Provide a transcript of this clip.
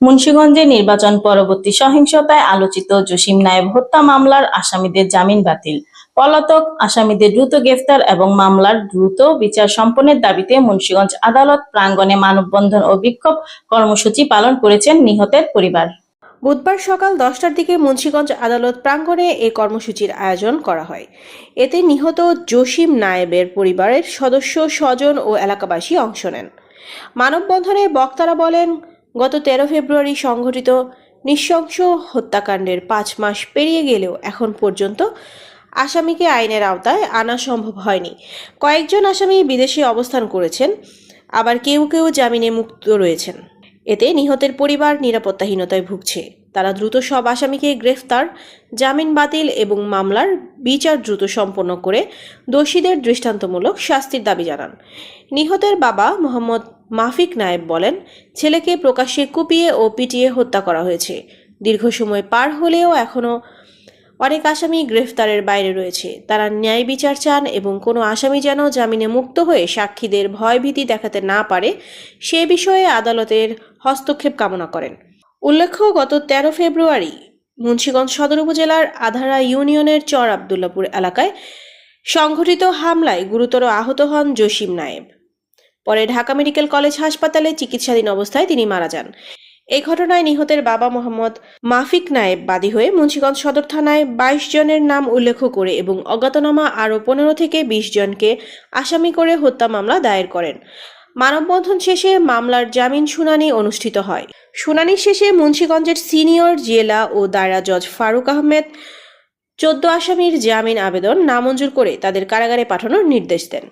মুন্সিগঞ্জে নির্বাচন পরবর্তী সহিংসতায় আলোচিত জসিম নায়েব হত্যা মামলার আসামিদের জামিন বাতিল। পলাতক আসামিদের দ্রুত গ্রেফতার এবং মামলার দ্রুত বিচার সম্পন্নের দাবিতে মুন্সিগঞ্জ আদালত প্রাঙ্গণে মানববন্ধন ও বিক্ষোভ কর্মসূচি পালন করেছেন নিহতের পরিবার। বুধবার সকাল 10টার দিকে মুন্সিগঞ্জ আদালত প্রাঙ্গণে এ কর্মসূচির আয়োজন করা হয়। এতে নিহত জসিম নায়েবের পরিবারের সদস্য, স্বজন ও এলাকাবাসী অংশ নেন। মানববন্ধনে বক্তারা বলেন, গত 13 ফেব্রুয়ারি সংঘটিত নৃশংস হত্যাকাণ্ডের 5 মাস পেরিয়ে গেলেও এখন পর্যন্ত আসামিকে আইনের আওতায় আনা সম্ভব হয়নি। কয়েকজন আসামি বিদেশে অবস্থান করেছেন, আবার কেউ কেউ জামিনে মুক্ত রয়েছেন। এতে নিহতের পরিবার নিরাপত্তাহীনতায় ভুগছে। তারা দ্রুত সব আসামিকে গ্রেফতার, জামিন বাতিল এবং মামলার বিচার দ্রুত সম্পন্ন করে দোষীদের দৃষ্টান্তমূলক শাস্তির দাবি জানান। নিহতের বাবা মোহাম্মদ মাফিক নায়েব বলেন, ছেলেকে প্রকাশ্যে কুপিয়ে ও পিটিয়ে হত্যা করা হয়েছে। দীর্ঘ সময় পার হলেও এখনও অনেক আসামি গ্রেফতারের বাইরে রয়েছে। তারা ন্যায় বিচার চান এবং কোনো আসামি যেন জামিনে মুক্ত হয়ে সাক্ষীদের ভয়ভীতি দেখাতে না পারে সে বিষয়ে আদালতের হস্তক্ষেপ কামনা করেন। উল্লেখ্য, গত 13 ফেব্রুয়ারি মুন্সিগঞ্জ সদর উপজেলার আধারা ইউনিয়নের চর আবদুল্লাপুর এলাকায় সংঘটিত হামলায় গুরুতর আহত হন জসিম নায়েব। পরে ঢাকা মেডিকেল কলেজ হাসপাতালে চিকিৎসাধীন অবস্থায় তিনি মারা যান। এই ঘটনায় নিহতের বাবা মোহাম্মদ মাফিক নায়েব বাদী হয়ে মুন্সিগঞ্জ সদর থানায় 22 জনের নাম উল্লেখ করে এবং অজ্ঞাতনামা আরও 15 থেকে 20 জনকে আসামি করে হত্যা মামলা দায়ের করেন। মানববন্ধন শেষে মামলার জামিন শুনানি অনুষ্ঠিত হয়। শুনানি শেষে মুন্সিগঞ্জের সিনিয়র জেলা ও দায়রা জজ ফারুক আহমেদ 14 আসামির জামিন আবেদন নামঞ্জুর করে তাদের কারাগারে পাঠানোর নির্দেশ দেন।